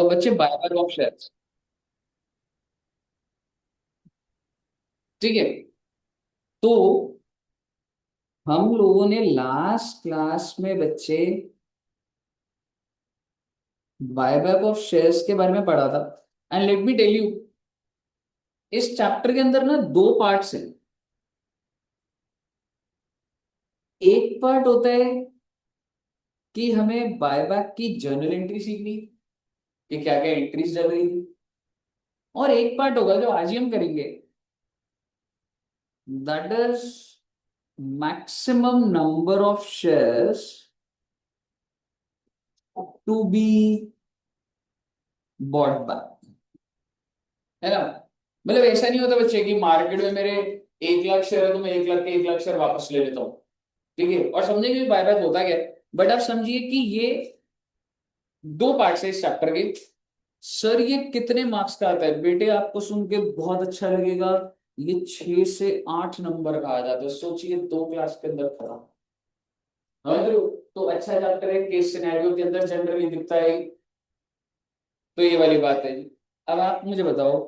बच्चे buyback of shares. ठीक है। तो हम लोगों ने लास्ट क्लास में बच्चे बायबैक ऑफ शेयर्स के बारे में पढ़ा था। And let me tell you, इस चैप्टर के अंदर ना दो पार्ट्स हैं। एक पार्ट होता है कि हमें बायबैक की जर्नल एंट्री सीखनी, कि क्या क्या एंट्रीज चल रही थी। और एक पार्ट होगा जो आज ही हम करेंगे, that is maximum number of shares to be bought back. है ना? मतलब ऐसा नहीं होता बच्चे कि मार्केट में मेरे 1 लाख शेयर है तो मैं 1 लाख के 1 लाख शेयर वापस ले लेता हूँ। ठीक है, और समझेंगे बायबैक होता क्या है। बट आप समझिए कि ये दो पार्ट है इस चैप्टर के। सर ये कितने मार्क्स का आता है बेटे, आपको सुन के बहुत अच्छा लगेगा। ये 6 से 8 नंबर का आ जाता है। सोचिए 2 क्लास के अंदर पढ़ा। समझ रहे हो? तो अच्छा चैप्टर है, केस सिनेरियो के अंदर जनरली दिखता है। तो ये वाली बात है जी। अब आप मुझे बताओ,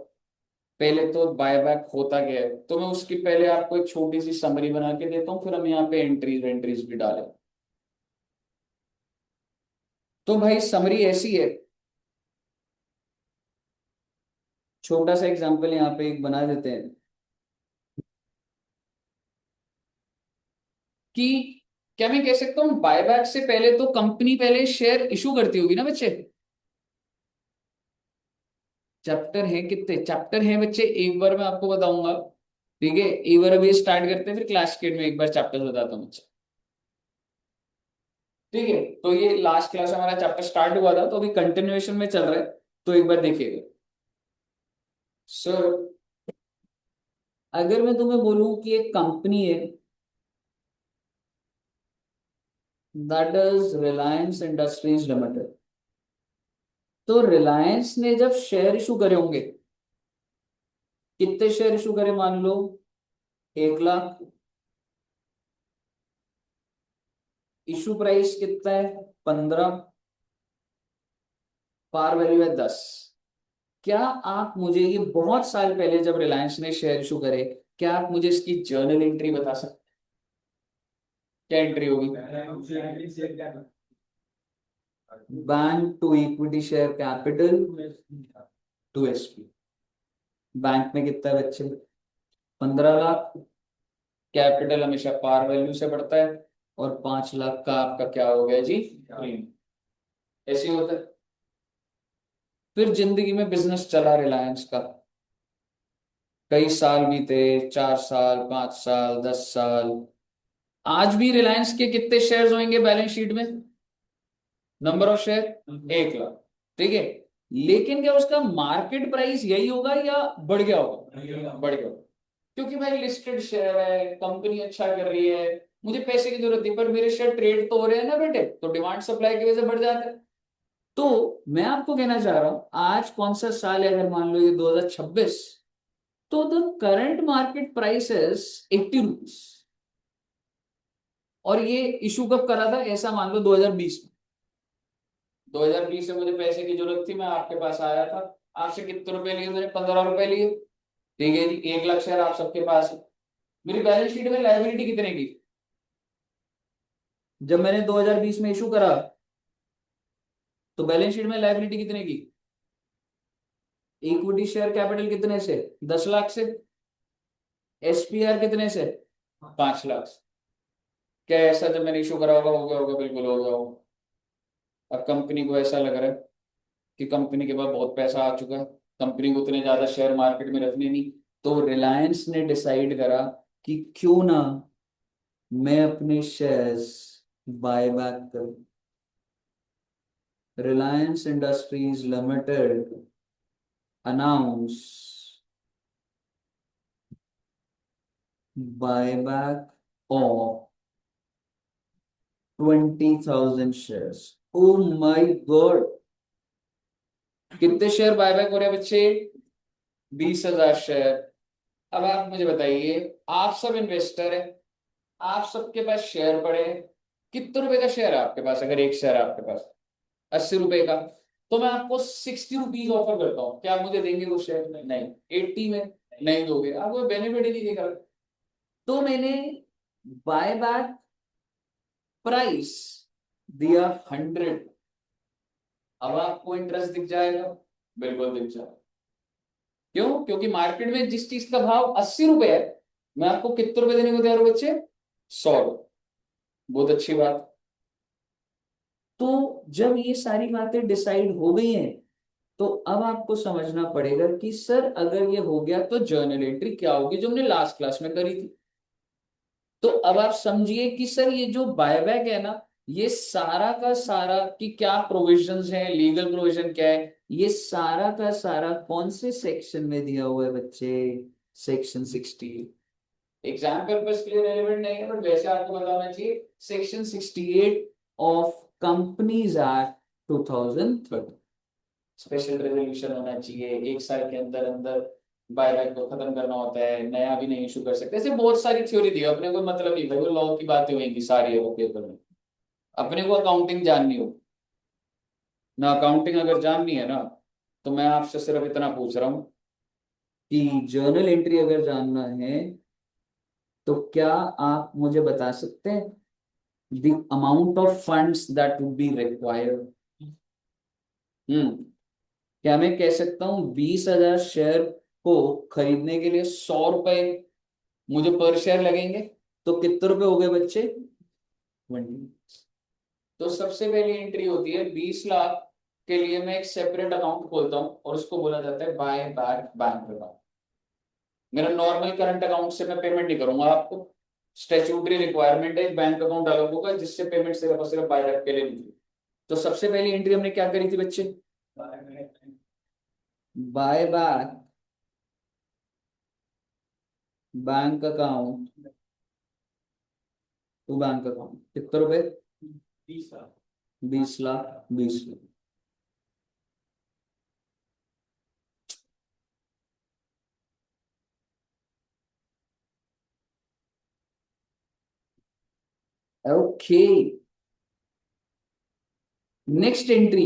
पहले तो बायबैक होता क्या है, तो मैं उसकी पहले आपको एक छोटी सी समरी बना के देता हूँ, फिर हम यहाँ पे एंट्रीज एंट्रीज भी डालें। तो भाई समरी ऐसी है, छोटा सा एग्जांपल यहाँ पे एक बना देते हैं कि क्या मैं कह सकता हूँ बायबैक से पहले तो कंपनी पहले शेयर इशू करती होगी ना बच्चे। चैप्टर है कितने चैप्टर हैं बच्चे, एक बार मैं आपको बताऊंगा। ठीक है, एक बार अभी स्टार्ट करते हैं, फिर क्लास के में एक बार चैप्टर बताता हूँ बच्चे। ठीक है, तो ये लास्ट क्लास हमारा चैप्टर स्टार्ट हुआ था, तो अभी कंटिन्यूएशन में चल रहा है। तो एक बार देखिएगा सर, अगर मैं तुम्हें बोलूं कि एक कंपनी है, that is Reliance industries limited. तो रिलायंस ने जब शेयर इशू करे होंगे, कितने शेयर इशू करे मान लो, 1 लाख। इशू प्राइस कितना है, 15। पार वैल्यू है 10। क्या आप मुझे, ये बहुत साल पहले जब रिलायंस ने शेयर इशू करे, क्या आप मुझे इसकी जर्नल एंट्री बता सकते? क्या एंट्री होगी? Bank to equity share capital to SP. Bank में कितना है बच्चे, 15 लाख। कैपिटल हमेशा पार वैल्यू से बढ़ता है, और 5 लाख का आपका क्या हो गया जी, प्रीमियम। ऐसे ही होता है। फिर जिंदगी में बिजनेस चला रिलायंस का, कई साल बीते, 4 साल, 5 साल, 10 साल। आज भी रिलायंस के कितने शेयर्स होंगे बैलेंस शीट में? Number of share 1 lakh. ठीक है, लेकिन क्या उसका मार्केट प्राइस यही होगा या बढ़ गया होगा? बढ़ गया होगा। क्योंकि भाई लिस्टेड शेयर है, कंपनी अच्छा कर रही है, मुझे पैसे की जरूरत नहीं, पर मेरे शेयर ट्रेड तो हो रहे हैं ना बेटे, तो डिमांड सप्लाई की वजह से बढ़ जाता है। तो मैं आपको कहना चाह रहा हूं, आज कौन सा साल है, अगर मान लो ये 2026, तो the current market price is 80 rupees. और ये इशू कब करा था, ऐसा मान लो 2020 में। 2020 में मुझे पैसे की जरूरत थी, मैं आपके पास आया था। आपसे कितने रुपए लिए मैंने? 15 रुपए लिए। ठीक है जी, 1 लाख शेयर आप सबके पास है। मेरी बैलेंस शीट में लायबिलिटी कितने की, जब मैंने 2020 में इशू करा, तो बैलेंस शीट में लायबिलिटी कितने की? इक्विटी शेयर कैपिटल कितने से, 10 लाख से। एसपीआर कितने से, 5 लाख से। क्या ऐसा जब मैंने इशू करा होगा हो गया होगा? बिल्कुल हो गया होगा। अब कंपनी को ऐसा लग रहा है कि कंपनी के पास बहुत पैसा आ चुका है, कंपनी को उतने ज्यादा शेयर मार्केट में रखने नहीं। तो रिलायंस ने डिसाइड करा कि क्यों ना मैं अपने शेयर्स बाय बैक करूं। Reliance industries limited announce buyback of 20,000 shares. O my God, कितने शेयर बायबैक हो रहे हैं बच्चे? 20,000 शेयर। अब आप मुझे बताइए, आप सब इन्वेस्टर है, आप सबके पास शेयर पड़े हैं। कितने रुपए का शेयर है आपके पास? अगर एक शेयर है आपके पास 80 रुपए का, तो मैं आपको 60 रुपीज ऑफर करता हूँ, क्या आप मुझे देंगे वो शेयर? नहीं। 80 में नहीं दोगे, आपको बेनिफिट ही नहीं देगा। तो मैंने बाय बैक प्राइस दिया 100। अब आपको इंटरेस्ट दिख जाएगा? बिल्कुल दिख जाएगा। क्यों? क्योंकि मार्केट में जिस चीज का भाव 80 रुपए है, मैं आपको कितने रुपए देने को तैयार हूं बच्चे? 100 रुपए। बहुत अच्छी बात। तो जब ये सारी बातें डिसाइड हो गई हैं, तो अब आपको समझना पड़ेगा कि सर अगर ये हो गया तो जर्नल एंट्री क्या होगी, जो हमने लास्ट क्लास में करी थी। तो अब आप समझिए कि सर ये जो बायबैक है ना, ये सारा का सारा कि क्या प्रोविजंस है, लीगल प्रोविजन क्या है, ये सारा का सारा कौन से सेक्शन में दिया हुआ है बच्चे? सेक्शन 60। एग्जाम पर्पस के लिए रेलेवेंट नहीं है, बट वैसे आपको बताना चाहिए section 68 of companies act 2013। Special resolution होना चाहिए, 1 साल के अंदर अंदर बायबैक को खत्म करना होता है, नया भी नहीं इशू कर सकते। ऐसे बहुत सारी थ्योरी दी है, अपने को मतलब नहीं भाई वो लॉ की बातें होंगी सारी है वो पेपर में। अपने को अकाउंटिंग जाननी हो ना, अकाउंटिंग अगर जाननी है ना, तो मैं आपसे सिर्फ इतना पूछ रहा हूँ कि जर्नल एंट्री अगर जानना है तो क्या आप मुझे बता सकते हैं the amount of funds that would be required? क्या मैं कह सकता हूँ 20,000 शेयर को खरीदने के लिए 100 रुपए मुझे पर शेयर लगेंगे? तो कितने रुपए हो गए बच्चे? 20। तो सबसे पहली एंट्री होती है 20 लाख के लिए मैं एक सेपरेट अकाउंट खोलता हूँ और उसको बोला जाता है बाय बैक बैंक अकाउंट। मेरा नॉर्मल करंट अकाउंट से मैं पेमेंट नहीं करूंगा आपको, स्टैट्यूटरी रिक्वायरमेंट है एक बैंक अकाउंट अलग होगा जिससे पेमेंट सिर्फ और सिर्फ बाय बैक के लिए नहीं। तो सबसे पहली एंट्री हमने क्या करी थी बच्चे? Buy back bank account to bank account. कितने रुपए? 20 lakh. 20 lakh 20 lakh. Okay. Next entry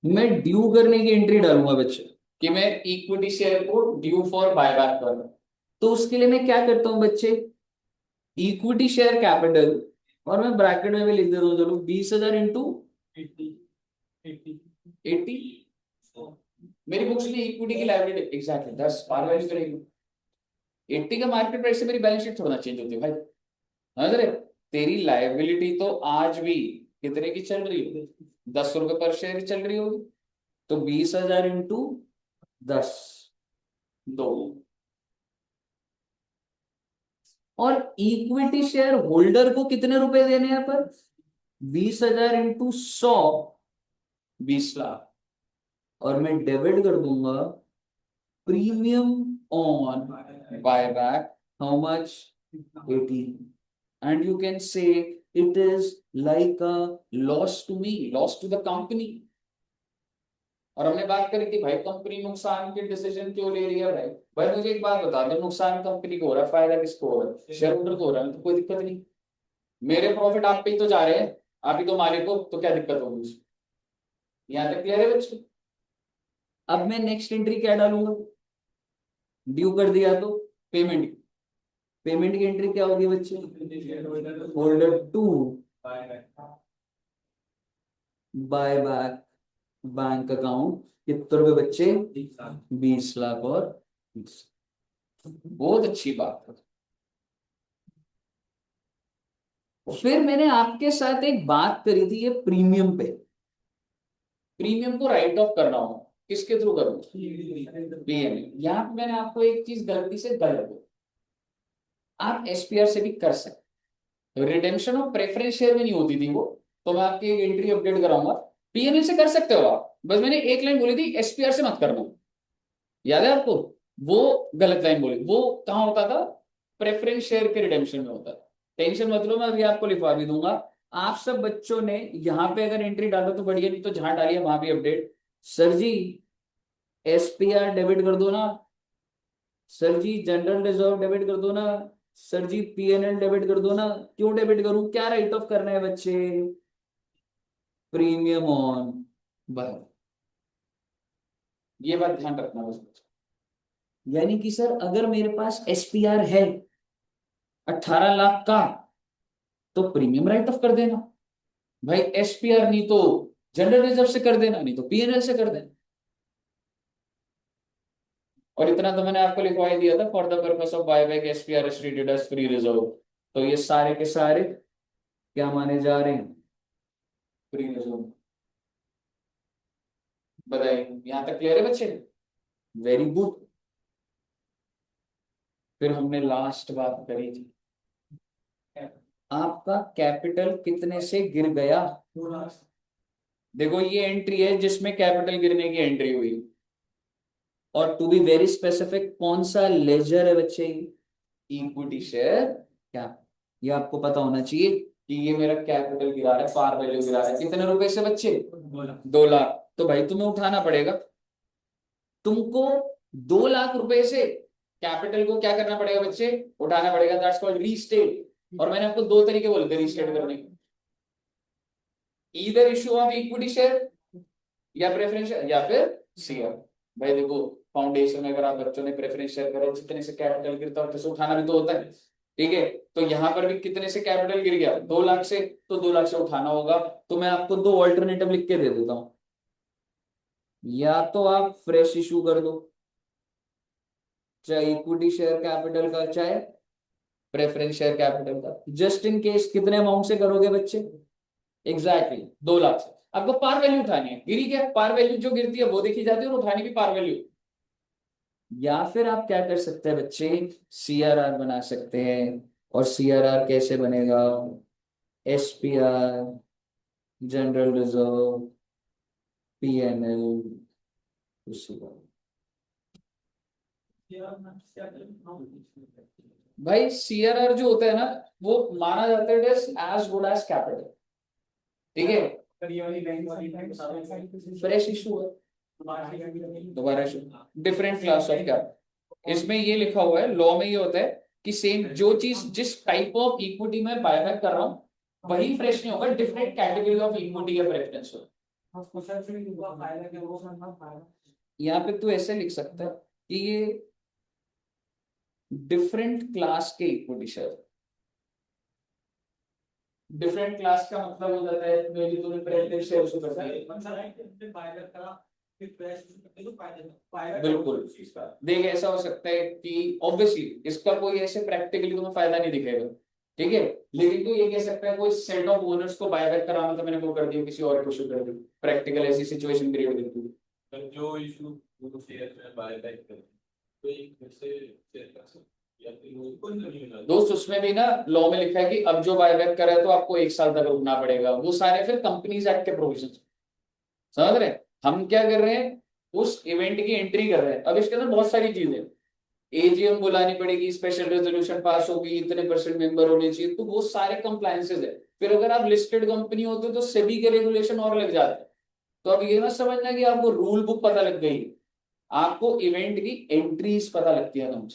मैं ड्यू करने की एंट्री डालूंगा बच्चे, कि मैं इक्विटी शेयर को ड्यू फॉर बायबैक कर रहा हूं। तो उसके लिए मैं क्या करता हूं बच्चे? इक्विटी शेयर कैपिटल, और मैं ब्रैकेट में भी लिख देता हूँ, चलो 20,000 इंटू 80। मेरी बुक्स में इक्विटी की लायबिलिटी एग्जैक्टली 10 बार वैल्यू करेगी। 80 का मार्केट प्राइस से मेरी बैलेंस शीट थोड़ा चेंज होती है भाई। समझ रहे? तेरी लायबिलिटी तो आज भी कितने की चल रही है? 10 रुपए पर शेयर चल रही होगी। तो 20,000 इंटू 10, 2। और इक्विटी शेयर होल्डर को कितने रुपए देने हैं पर? 20,000 इंटू 100, 20 लाख। और मैं डेबिट कर दूंगा premium on buyback, how much? 18। And you can say it is like a loss to me, loss to the company. और हमने बात करी थी भाई कंपनी नुकसान के डिसीजन क्यों ले रही है भाई? भाई मुझे एक बात बता दो, नुकसान कंपनी को हो रहा है, फायदा किसको हो रहा है? शेयर होल्डर को हो रहा है, तो कोई दिक्कत नहीं। मेरे प्रॉफिट आप पे ही तो जा रहे हैं, आप ही तो मालिक हो, तो क्या दिक्कत होगी उसमें? यहाँ तक क्लियर है बच्चे? अब मैं नेक्स्ट एंट्री क्या डालूंगा? ड्यू कर दिया तो पेमेंट, पेमेंट की एंट्री क्या होगी बच्चे? Holder to buy back bank account. कितने रुपए बच्चे? 20 लाख और 20। बहुत अच्छी बात है। फिर मैंने आपके साथ एक बात करी थी ये प्रीमियम पे। प्रीमियम को राइट ऑफ करना हो किसके थ्रू करूँ? पीएम। यहाँ पे मैंने आपको एक चीज गलती से गलत बोली, आप एसपीआर से भी कर सकते। रिडेम्पशन ऑफ प्रेफरेंस शेयर में नहीं होती थी वो, तो मैं आपकी एक एंट्री अपडेट कराऊंगा। पीएमएल से कर सकते हो आप, बस मैंने एक लाइन बोली थी एसपीआर से मत करना, याद है आपको? वो गलत लाइन बोली। वो कहाँ होता था? प्रेफरेंस शेयर के रिडेम्पशन में होता था। टेंशन मत लो, मैं अभी आपको लिखवा भी दूंगा। आप सब बच्चों ने यहाँ पे अगर एंट्री डालो तो बढ़िया, नहीं तो जहां डालिए वहां भी अपडेट। सर जी एसपीआर डेबिट कर दो ना। सर जी जनरल रिजर्व डेबिट कर दो ना। सर जी पीएनएल डेबिट कर दो ना। क्यों डेबिट करूं? क्या राइट ऑफ करना है बच्चे? Premium on buy. ये बात ध्यान रखना बस। यानी कि सर अगर मेरे पास एसपीआर है 18 लाख का, तो प्रीमियम राइट ऑफ कर देना भाई, एसपीआर नहीं तो जनरल रिजर्व से कर देना, नहीं तो पीएनएल से कर देना। और इतना तो मैंने आपको लिखवा ही दिया था, for the purpose of buyback SPR is treated as free reserve. तो ये सारे के सारे क्या माने जा रहे हैं? Free reserve. बताइए, यहां तक क्लियर है बच्चे? Very good. फिर हमने लास्ट बात करी थी, आपका कैपिटल कितने से गिर गया। देखो ये एंट्री है जिसमें कैपिटल गिरने की एंट्री हुई, और टू बी वेरी स्पेसिफिक कौन सा लेजर है बच्चे? इक्विटी शेयर क्या? ये आपको पता होना चाहिए कि ये मेरा कैपिटल गिरा है, पार वैल्यू गिरा है कितने रुपए से बच्चे? 2 लाख। तो भाई तुम्हें उठाना पड़ेगा, तुमको 2 लाख रुपए से कैपिटल को क्या करना पड़ेगा बच्चे? उठाना पड़ेगा। That's called restate. और मैंने आपको दो तरीके बोले थे रीस्टेट करने के, either issue of equity share या प्रेफरेंस या फिर शेयर। भाई देखो, फाउंडेशन में अगर आप बच्चों ने प्रेफरेंस शेयर करे, जितने से कैपिटल गिरता है उसे उठाना भी तो होता है। ठीक है, तो यहां पर भी कितने से कैपिटल गिर गया? 2 लाख से, तो 2 लाख से उठाना होगा। तो मैं आपको दो ऑल्टरनेटिव लिख के दे देता हूं, या तो आप फ्रेश इशू कर दो, चाहे इक्विटी शेयर कैपिटल का चाहे प्रेफरेंस शेयर कैपिटल का। जस्ट इन केस कितने अमाउंट से करोगे बच्चे? एग्जैक्टली 2 लाख से। आपको पार वैल्यू उठानी है, गिरी क्या पार वैल्यू जो गिरती है वो देखी जाती है, और उठानी भी पार वैल्यू। या फिर आप क्या कर सकते हैं बच्चे? सीआरआर बना सकते हैं। और सीआरआर कैसे बनेगा? एसपीआर, जनरल रिजर्व, पीएनएल, उसी का। भाई सीआरआर जो होता है ना, वो माना जाता है एज गुड एज कैपिटल। ठीक है, फ्रेश इशू है, दोबारा issue, different class of capital. इसमें ये लिखा हुआ है, लॉ में ये होता है कि सेम जो चीज जिस टाइप ऑफ इक्विटी में बायबैक कर रहा हूं वही फ्रेश नहीं होगा, डिफरेंट कैटेगरी ऑफ इक्विटी का प्रेफरेंस होगा। यहाँ पे तू ऐसे लिख सकता है कि ये डिफरेंट क्लास के इक्विटी शेयर। डिफरेंट क्लास का मतलब हो जाता है मेरी तूने प्रेफरेंस शेयर उसको करता है। बिल्कुल। देख ऐसा हो सकता है कि ऑब्वियसली इसका कोई ऐसे प्रैक्टिकली तुम्हें फायदा नहीं दिखेगा, ठीक है, लेकिन तू ये कह सकता है कोई सेट ऑफ ओनर्स को बायबैक कराना तो मैंने वो कर दिया, किसी और को इशू कर दी, प्रैक्टिकल ऐसी सिचुएशन क्रिएट करती है। जो इशू शेयर में बायबैक कर तो एक फिर से शेयर कर सकते दोस्त, उसमें भी ना लॉ में लिखा है कि अब जो बायबैक करे तो आपको 1 साल तक रुकना पड़ेगा। वो सारे फिर कंपनीज एक्ट के प्रोविजन, समझ रहे हैं? हम क्या कर रहे हैं, उस इवेंट की एंट्री कर रहे हैं। अब इसके अंदर बहुत सारी चीजें, एजीएम बुलानी पड़ेगी, स्पेशल रेजोल्यूशन पास होगी, इतने परसेंट मेंबर होने चाहिए, तो वो सारे कंप्लायंसेस है। फिर अगर आप लिस्टेड कंपनी होते तो सेबी के रेगुलेशन और लग जाते हैं। तो अब ये मत समझना कि आपको रूल बुक पता लग गई, आपको इवेंट की एंट्रीज पता लगती है ना,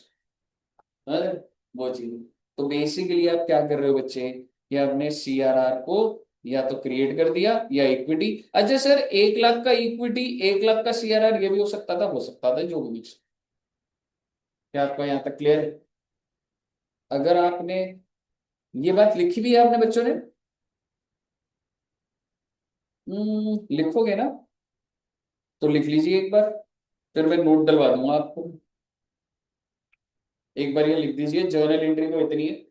समझ रहे? वो चीज। तो बेसिकली आप क्या कर रहे हो बच्चे, ये आपने सीआरआर को या तो क्रिएट कर दिया या इक्विटी। अच्छा सर 1 लाख का इक्विटी 1 लाख का सीआरआर ये भी हो सकता था जो भी। क्या आपको यहाँ तक क्लियर है? अगर आपने ये बात लिखी भी है आपने बच्चों ने, लिखोगे ना, तो लिख लीजिए एक बार, फिर मैं नोट डलवा दूंगा आपको। एक बार ये लिख दीजिए, जर्नल एंट्री तो इतनी है,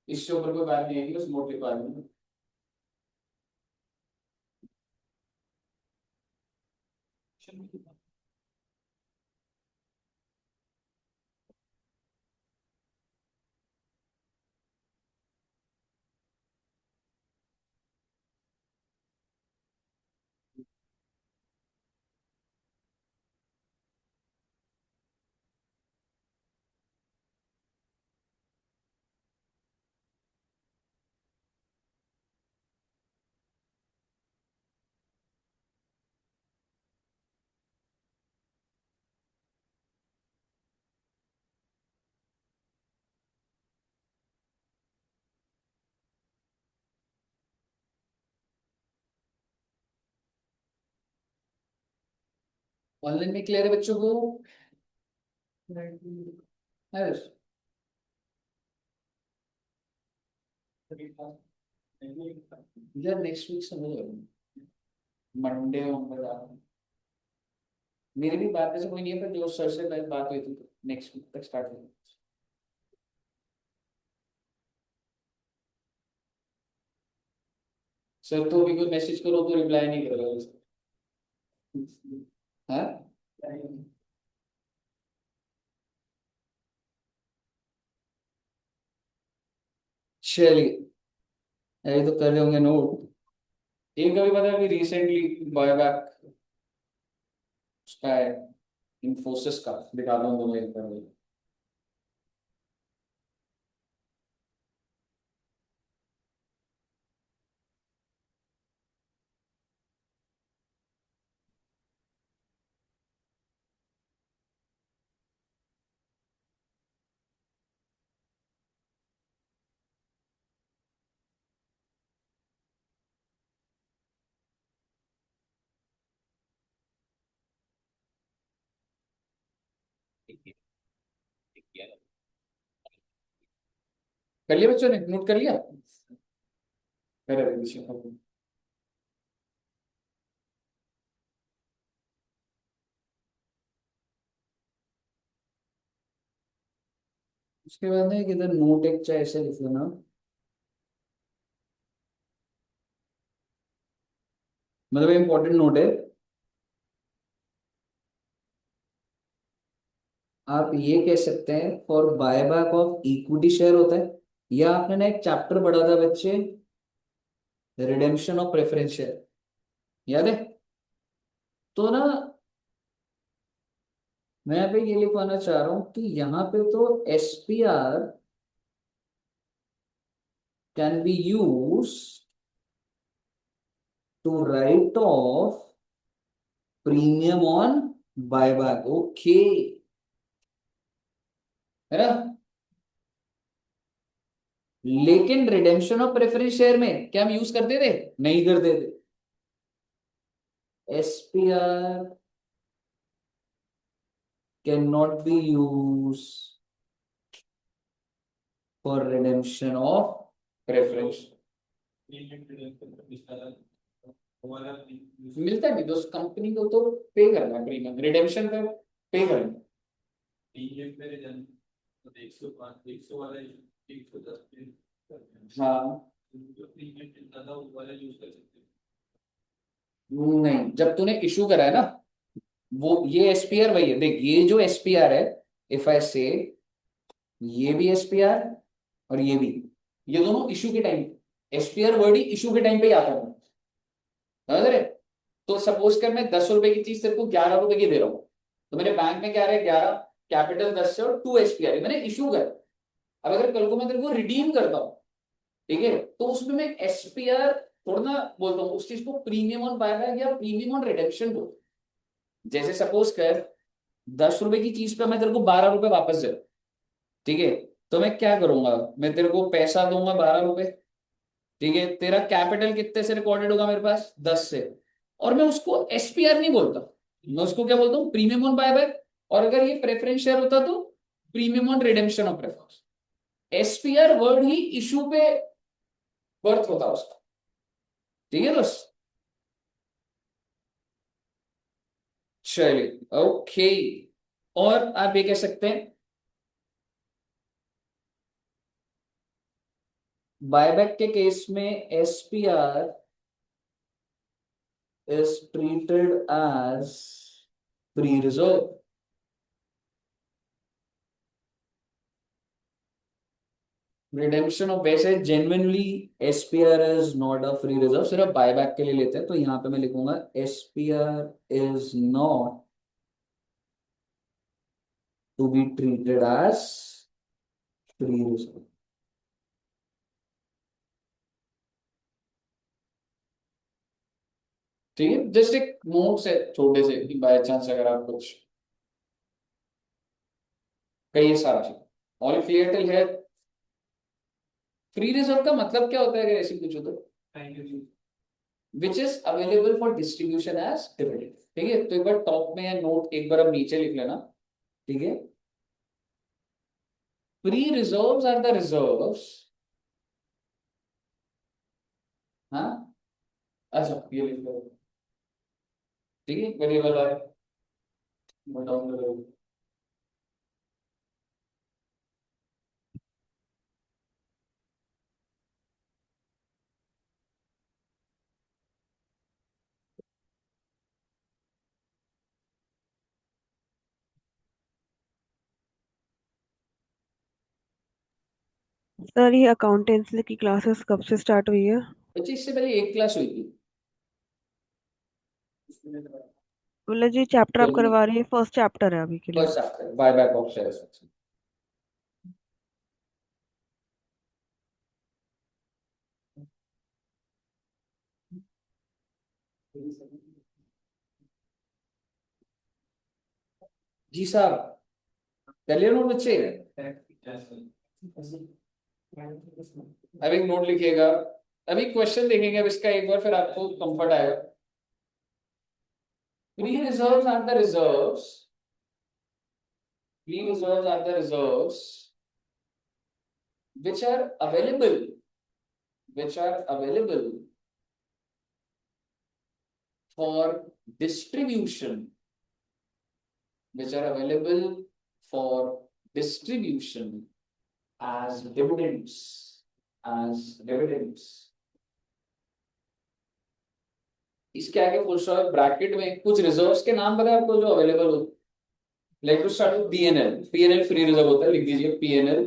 इससे ऊपर कोई बात नहीं आएगी, बस नोट लिखवा दूंगा। ऑनलाइन में क्लियर है बच्चों को? है? यार नेक्स्ट वीक समझ मंडे होगा। मेरी भी बात ऐसे कोई नहीं है, पर जो सर से बात हुई थी नेक्स्ट वीक तक स्टार्ट होगी। सर तो अभी कोई मैसेज करो तो रिप्लाई नहीं करेगा। हाँ, चलिए, अभी तो कर रहे होंगे नोट। एक अभी पता है, अभी रिसेंटली बायबैक उसका है, इन्फोसिस का, दिखा दूँ तुम्हें एक बार। कर लिया बच्चों ने, नोट कर लिया? कर रहे। उसके बाद ना इधर नोट एक चाहे ऐसे लिख लेना। मतलब इम्पोर्टेंट नोट है। आप ये कह सकते हैं for buyback of equity share होता है, या आपने ना एक चैप्टर पढ़ा था बच्चे, रिडेम्पशन ऑफ प्रेफरेंस शेयर, याद है? तो ना मैं यहाँ पे ये लिखवाना चाह रहा हूँ कि यहाँ पे तो SPR can be used to write off premium on buyback. Okay, है ना? लेकिन रिडेम्पशन ऑफ प्रेफरेंस शेयर में क्या हम यूज करते थे? नहीं करते थे। SPR can not be use for redemption of preference. मिलता नहीं दोस्त, कंपनी को तो पे करना है प्रीमियम, रिडेम्पशन पे पे करना। हाँ, नहीं, जब तूने इशू करा है ना, वो ये एसपीआर वही है, देख ये जो एसपीआर है, इफ आई से, ये भी एसपीआर और ये भी, ये दोनों इशू के टाइम, एसपीआर वर्ड ही इशू के टाइम पे ही आता है, समझ रहे? तो सपोज कर मैं 10 रुपए की चीज तेरे को 11 रुपए की दे रहा हूँ, तो मेरे बैंक में क्या रहे, 11, कैपिटल 10 से और 2 एसपीआर मैंने इशू कर। अब अगर कल को मैं तेरे को रिडीम करता हूँ, ठीक है, तो उसमें मैं एसपीआर थोड़ा ना बोलता हूँ, उस चीज को प्रीमियम ऑन बायबैक या प्रीमियम ऑन रिडेम्पशन बोलता हूँ। जैसे सपोज कर 10 रुपए की चीज पे मैं तेरे को 12 रुपए वापस दे रहा हूँ, ठीक है, तो मैं क्या करूंगा, मैं तेरे को पैसा दूंगा 12 रुपए, ठीक है, तेरा कैपिटल कितने से रिकॉर्डेड होगा मेरे पास, 10 से, और मैं उसको एसपीआर नहीं बोलता, मैं उसको क्या बोलता हूँ, प्रीमियम ऑन बायबैक। और अगर ये प्रेफरेंस शेयर होता तो premium on redemption of preference. SPR word he issue पे बर्थ होता उसका, ठीक है दोस्त? चलिए, ओके। और आप ये कह सकते हैं बायबैक के केस में SPR is treated as free reserve. Redemption of, वैसे genuinely SPR is not a free reserve, सिर्फ बायबैक के लिए लेते हैं, तो यहां पे मैं लिखूंगा SPR is not to be treated as free reserve. ठीक है, जस्ट एक नोट से छोटे से कि बाय चांस अगर आप कुछ, कई सारा चीज ऑल क्लियर टिल है। फ्री रिजर्व का मतलब क्या होता है अगर ऐसे पूछो तो? Which is available for distribution as dividend. ठीक है, तो एक बार टॉप में नोट एक बार अब नीचे लिख लेना। ठीक है, free reserves are the reserves. हाँ, अच्छा ये लिख लो। ठीक है, वेरिएबल है, बताऊंगा। सर ये अकाउंटेंसी की क्लासेस कब से स्टार्ट हुई है? बच्चे इससे पहले एक क्लास हुई थी। मतलब जी चैप्टर आप चलिए, करवा रही है, फर्स्ट चैप्टर है अभी के लिए? First chapter buy back of shares. जी साहब, कर लिया नोट बच्चे? अभी नोट लिखिएगा, अभी क्वेश्चन देखेंगे अब इसका एक बार, फिर आपको कंफर्ट आएगा। Free reserves are the reserves, free reserves are the reserves which are available, which are available for distribution, which are available for distribution as dividends, as dividends। इसके आगे फुल स्टॉप ब्रैकेट में कुछ reserves के नाम बताए आपको जो available हो। Like to start with PNL, PNL free reserve होता है, लिख दीजिए PNL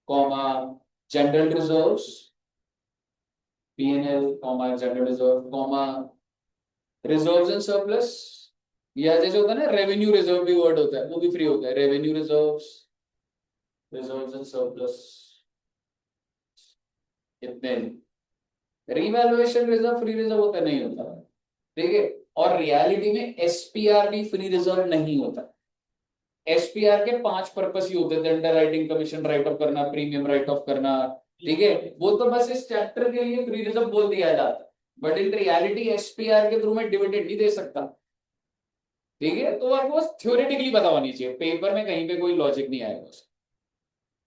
comma general reserves, PNL comma general reserve comma reserves and surplus. या जैसे होता है ना रेवेन्यू रिजर्व भी वर्ड होता है, वो भी फ्री होता है, revenue reserves, reserves and surplus, इतने। रिवैल्यूएशन रिजर्व फ्री रिजर्व होता है? नहीं होता। ठीक है, और रियलिटी में एसपीआर भी फ्री रिजर्व नहीं होता। एसपीआर के 5 पर्पस ही होते थे, under writing commission right of करना, प्रीमियम राइट ऑफ करना। ठीक है, वो तो बस इस चैप्टर के लिए फ्री रिजर्व बोल दिया जाता, बट इन रियलिटी एसपीआर के थ्रू में डिविडेंड नहीं दे सकता। ठीक है, तो आपको बस थ्योरेटिकली पता होनी चाहिए, पेपर में कहीं पे कोई लॉजिक नहीं आएगा उसका।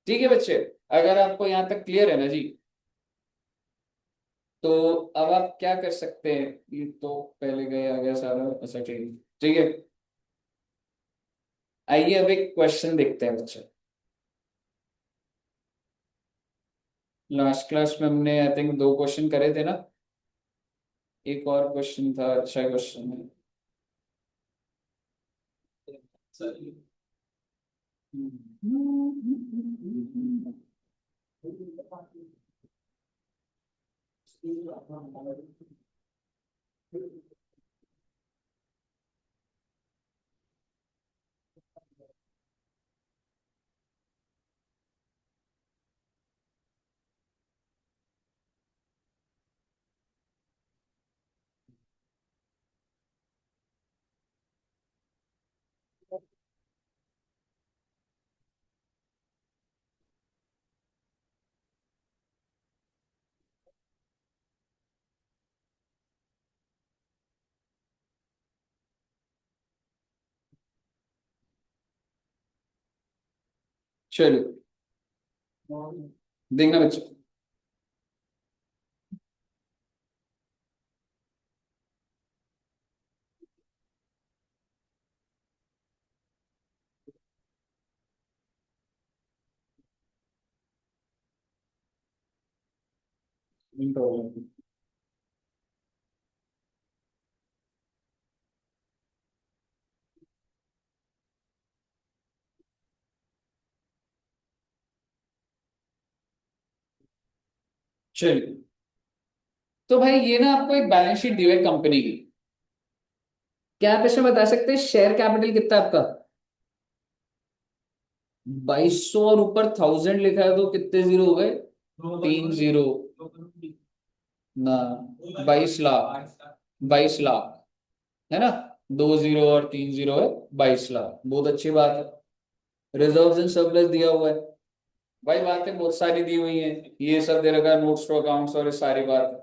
ठीक है बच्चे, अगर आपको यहां तक क्लियर है ना जी, तो अब आप क्या कर सकते हैं, ये तो पहले गए आ गया सारा। अच्छा ठीक है, ठीक है, आइए अब एक क्वेश्चन देखते हैं बच्चे। लास्ट क्लास में हमने आई थिंक 2 क्वेश्चन करे थे ना, एक और क्वेश्चन था, अच्छा क्वेश्चन है। चलो देखना बच्चे, चलिए। तो भाई ये ना आपको एक बैलेंस शीट दी हुई है कंपनी की, क्या आप इसमें बता सकते हैं शेयर कैपिटल कितना है आपका? 2200 और ऊपर 1000 लिखा है तो कितने जीरो हो गए? 3 जीरो ना, 22 लाख, 22 लाख है ना, 2 जीरो और 3 जीरो है, 22 लाख, बहुत अच्छी बात है। रिजर्व्स एंड सरप्लस दिया हुआ है, भाई बातें बहुत सारी दी हुई हैं, ये सब दे रखा है, नोट्स टू अकाउंट्स और ये सारी बात।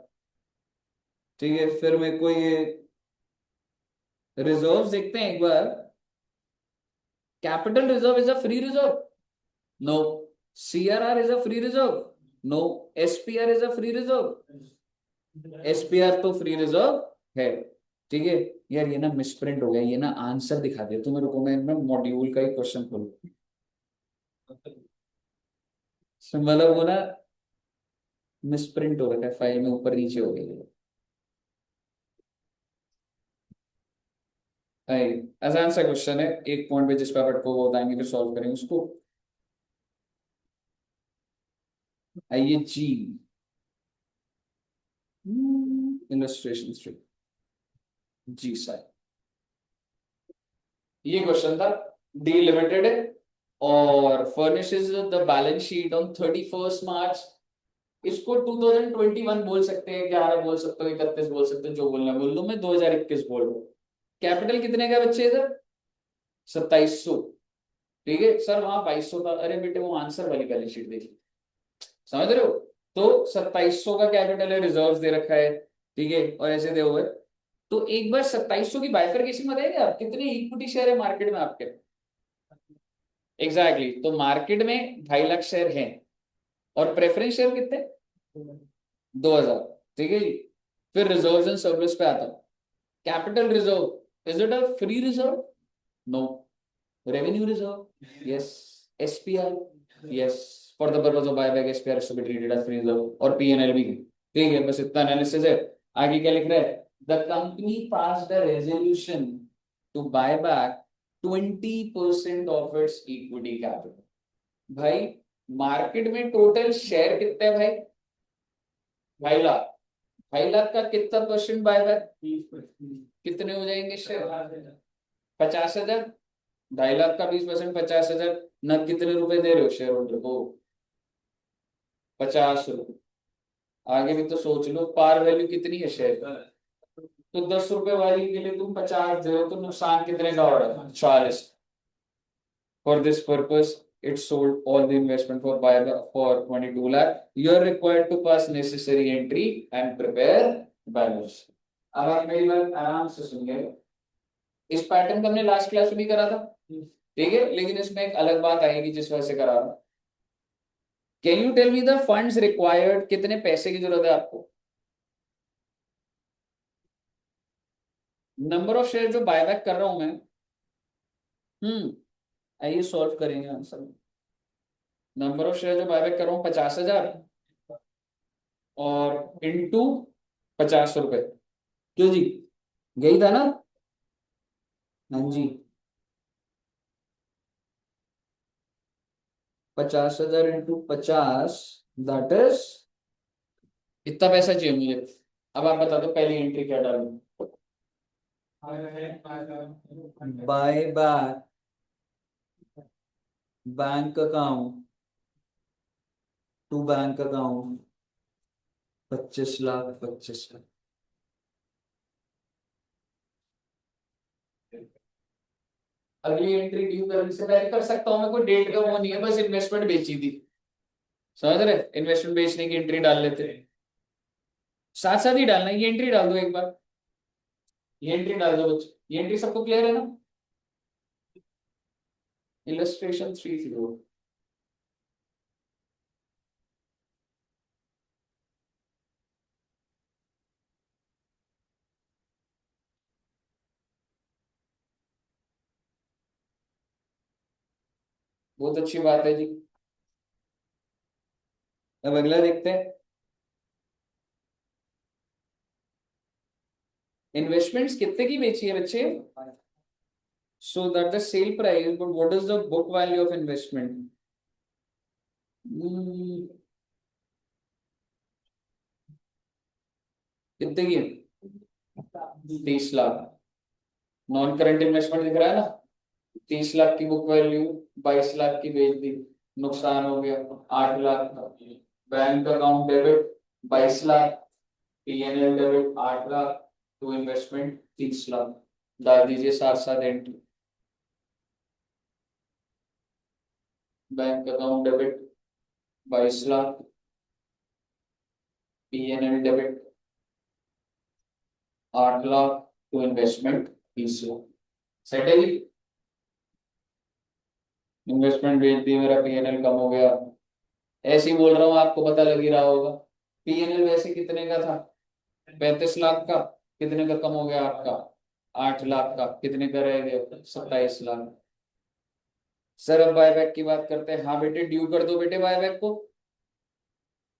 ठीक है, फिर मेरे को ये रिजर्व देखते हैं एक बार। Capital reserve is a free reserve? No. CRR is a free reserve? No. SPR is a free reserve? SPR तो फ्री रिजर्व है। ठीक है। यार ये ना मिसप्रिंट हो गया, ये ना आंसर दिखा दिया तुम्हें, रुको मैं ना मॉड्यूल का ही क्वेश्चन खोलूं। मतलब वो ना मिसप्रिंट हो रखा है फाइल में, ऊपर नीचे हो गई है। आसान सा क्वेश्चन है, एक पॉइंट पे जिस पे आप अटको वो बताएंगे, फिर सॉल्व करेंगे उसको। आइए जी, इलस्ट्रेशन थ्री। जी सर, ये क्वेश्चन था। डी लिमिटेड है और furnishes the balance sheet on 31 मार्च। इसको 2021 बोल सकते हैं, 11 बोल सकते हो, 31 बोल सकते हो, जो बोलना है बोल दो, मैं 2021 बोल रहा हूँ। कैपिटल कितने का बच्चे इधर? 2700। ठीक है सर, वहां 2200 था। अरे बेटे वो आंसर वाली बैलेंस शीट देखी, समझ रहे हो? तो 2700 का कैपिटल है, रिजर्व दे रखा है, ठीक है, और ऐसे दे हुए। तो एक बार 2700 की बाइफरकेशन बताएंगे आप, कितने इक्विटी शेयर है मार्केट में आपके? Exactly exactly. तो मार्केट में 2.5 लाख शेयर हैं, और प्रेफरेंस शेयर कितने? 2000। ठीक है जी। फिर रिजर्व एंड सर्विस पे आता हूं। Capital reserve, is it a free reserve? No. Revenue reserve? Yes. SPR? Yes. For the purpose of buyback SPR is to be treated as free reserve, और PNL भी। ठीक है, बस इतना एनालिसिस है। आगे क्या लिख रहा है? The company passed a resolution to buy back 20% of its equity capital. भाई मार्केट में टोटल शेयर कितने हैं भाई? 2.5 लाख। 2.5 लाख का कितना परसेंट बायबैक? कितने हो जाएंगे शेयर? 50,000। 2.5 लाख का 20%, 50,000। न कितने रुपए दे रहे हो शेयर होल्डर को? 50 रुपए। आगे भी तो सोच लो, पार वैल्यू कितनी है शेयर का? तो 10 रुपए वाली के लिए तुम 50 दे रहे हो, तो नुकसान कितने का हो रहा है? 40। For this purpose, it sold all the investment for buyback for 22 lakh. You are required to pass necessary entry and prepare balance. अब आप मेरी बात आराम से सुनिए। इस पैटर्न को हमने लास्ट क्लास में भी करा था, ठीक है, लेकिन इसमें एक अलग बात आएगी जिस वजह से करा रहा हूं। Can you tell me the funds required? कितने पैसे की जरूरत है आपको? नंबर ऑफ शेयर जो बायबैक कर रहा हूं मैं। आइए सॉल्व करेंगे आंसर। नंबर ऑफ शेयर जो बायबैक कर रहा हूँ 50,000, और इनटू 50 रुपए। क्यों जी, यही था ना? हाँ जी। 50,000 इंटू 50, दैट इज इतना पैसा चाहिए मुझे। अब आप बता दो पहली एंट्री क्या डालूं? Buy back bank account to bank account 25 lakh, 25 lakh. अगली एंट्री ड्यू करने से पहले कर सकता हूँ मैं, कोई डेट का वो नहीं है, बस इन्वेस्टमेंट बेची थी। समझ रहे? इन्वेस्टमेंट बेचने की एंट्री डाल लेते हैं, साथ साथ ही डालना है। ये एंट्री डाल दो एक बार, ये एंट्री डाल दो बच्चे। ये एंट्री सबको क्लियर है ना? इलस्ट्रेशन थ्री थी वो। बहुत अच्छी बात है जी। अब अगला देखते हैं। इन्वेस्टमेंट्स कितने की बेची है बच्चे? So that the sale price, but what is the book value of investment? कितने की है? 30 लाख। नॉन करंट इन्वेस्टमेंट दिख रहा है ना? 30 लाख की बुक वैल्यू, 22 लाख की बेच दी, नुकसान हो गया 8 लाख का। Bank account debit 22 lakh, PNL debit 8 lakh, to investment 30 lakh. डाल दीजिए साथ साथ entry. Bank account debit 22 lakh, PNL debit 8 lakh to investment 20 lakh. Set है जी। इन्वेस्टमेंट बेच दी, मेरा पीएनएल कम हो गया। ऐसे ही बोल रहा हूँ, आपको पता लग ही रहा होगा। पीएनएल वैसे कितने का था? 35 लाख का। कितने का कम हो गया आपका? 8 लाख का। कितने का रह गया? 27 लाख। सर अब बायबैक की बात करते हैं। हाँ बेटे, ड्यू कर दो बेटे बायबैक को।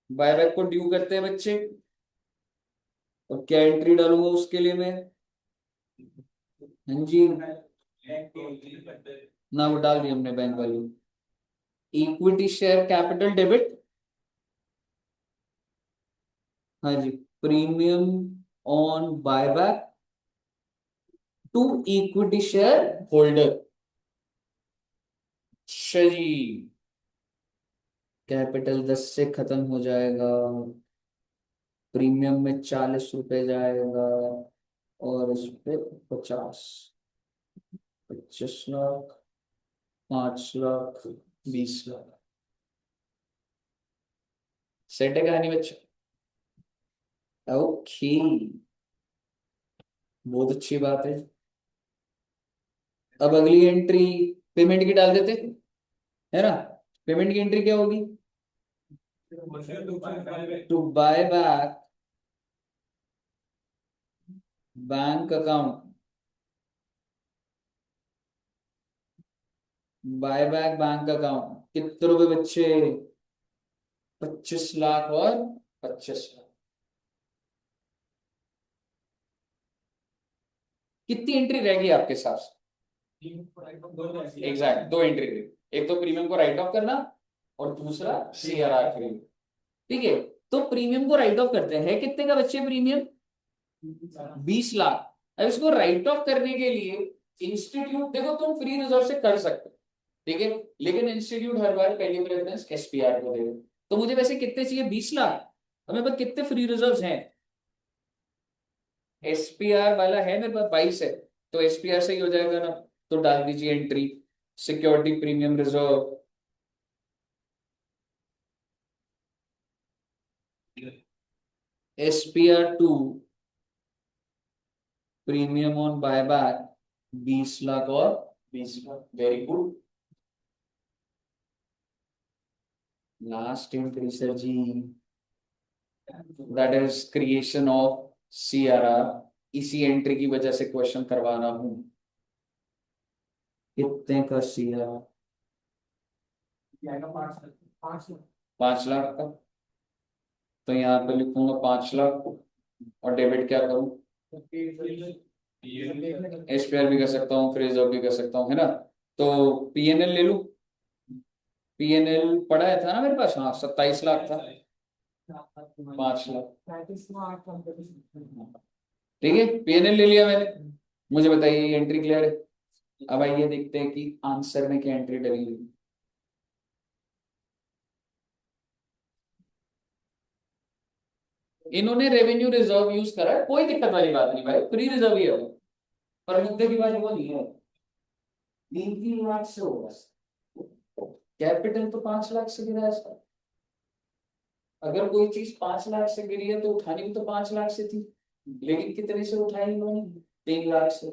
बायबैक को ड्यू करते हैं बच्चे। और क्या एंट्री डालूंगा उसके लिए मैं? हाँ जी, ना वो डाल दी हमने बैंक वाली। Equity share capital debit. हाँ जी, premium on buyback to equity share holder. अच्छा जी, कैपिटल 10 से खत्म हो जाएगा, प्रीमियम में 40 रुपए जाएगा, और इस पे 50। 25 लाख, 5 लाख, 20 लाख। सेट है कहानी बच्चे? ओके, बहुत अच्छी बात है। अब अगली एंट्री पेमेंट की डाल देते, है ना? पेमेंट की एंट्री क्या होगी? To buy back bank account. Buy back bank account कितने रुपए बच्चे? 25 लाख और 25 लाख। कितनी एंट्री रहेगी आपके हिसाब से? एग्जैक्ट, दो एंट्री रहेगी। एक तो प्रीमियम को राइट ऑफ करना, और दूसरा सीआरआर खरीद। ठीक है, तो प्रीमियम को राइट ऑफ करते हैं। कितने का बच्चे प्रीमियम? 20 लाख। अब इसको राइट ऑफ करने के लिए इंस्टीट्यूट, देखो तुम फ्री रिजर्व से कर सकते हो, ठीक है, लेकिन इंस्टीट्यूट हर बार पहली प्रेफरेंस एसपीआर को देगा। तो मुझे वैसे कितने चाहिए? 20 लाख। हमें पास कितने फ्री रिजर्व हैं? एसपीआर वाला है मेरे पास 22 है, तो एसपीआर से ही हो जाएगा ना। तो डाल दीजिए entry, security premium reserve, SPR to premium on buyback 20 lakh और 20 lakh. Very good. Last entry sir जी, that is creation of CRR. इसी एंट्री की वजह से क्वेश्चन करवा रहा हूं। कितने का सीआरआर? 5 लाख का। तो यहाँ पे लिखूंगा 5 लाख, और डेबिट क्या करूं? एसपीआर भी कर सकता हूँ, फ्री रिजर्व भी कर सकता हूँ, है ना? तो पीएनएल ले लूं। पीएनएल पड़ा है था ना मेरे पास, हाँ 27 लाख था। 5 लाख। ठीक है, पीएनएल ले लिया मैंने। मुझे बताइए ये एंट्री क्लियर है? अब आइए देखते हैं कि आंसर में क्या एंट्री डली हुई। इन्होंने रेवेन्यू रिजर्व यूज करा है, कोई दिक्कत वाली बात नहीं भाई, फ्री रिजर्व ही है वो। पर मुद्दे की बात वो नहीं है। 3 लाख से होगा, कैपिटल तो 5 लाख से गिरा है सर। अगर कोई चीज 5 लाख से गिरी है तो उठानी भी तो 5 लाख से थी, लेकिन कितने से उठाई इन्होंने? 3 लाख से।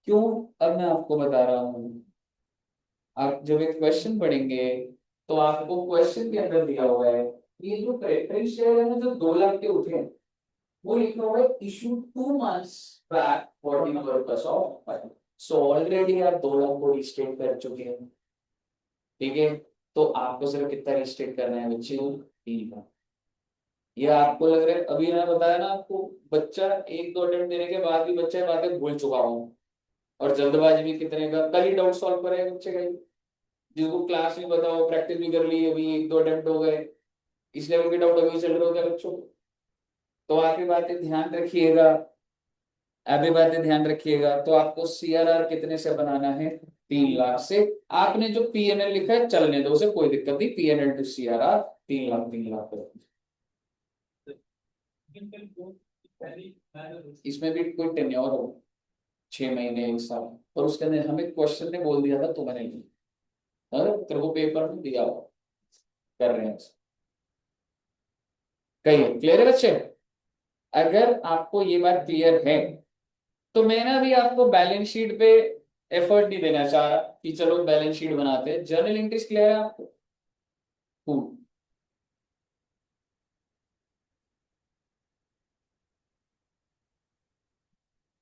क्यों? अब मैं आपको बता रहा हूँ। आप जब एक क्वेश्चन पढ़ेंगे, तो आपको क्वेश्चन के अंदर दिया हुआ है, ये जो प्रेफरेंस शेयर है ना, जो 2 लाख के उठे हैं, वो लिखा हुआ है issue 2 months back for the purpose of. So already आप 2 लाख को रिस्टेट कर चुके हैं, ठीक है? तो आपको सिर्फ कितना रिस्टेट करना है बच्चे? 3 लाख। ये आपको लग रहा है, अभी मैंने बताया ना आपको, बच्चा एक दो अटेम्प्ट देने के बाद भी बच्चा ये बातें भूल चुका हूँ। और जल्दबाजी भी कितने का, कल ही डाउट सॉल्व करेगा बच्चे का ही। जिसको क्लास में बताओ, प्रैक्टिस भी कर ली, अभी एक दो अटेम्प्ट हो गए, इस लेवल के डाउट अभी चल रहे होते हैं बच्चों को। तो आप ये बातें ध्यान रखिएगा। आप ये बातें ध्यान रखिएगा। तो आपको सीआरआर कितने से बनाना है? 3 लाख से। आपने जो पीएनएल लिखा है चलने दो, उसे कोई दिक्कत नहीं, PNL to CRR 3 lakh 3 lakh. इसमें भी कोई टेन्योर हो, 6 महीने 1 साल, और उसके अंदर हमें क्वेश्चन ने बोल दिया था तो मैंने नहीं, अरे तेरे को पेपर में दिया हुआ, कर रहे हैं। कहिए क्लियर है बच्चे? अगर आपको ये बात क्लियर है, तो मैं ना अभी आपको बैलेंस शीट पे एफर्ट नहीं देना चाह रहा कि चलो बैलेंस शीट बनाते हैं। जर्नल एंट्रीज क्लियर है आपको? Cool.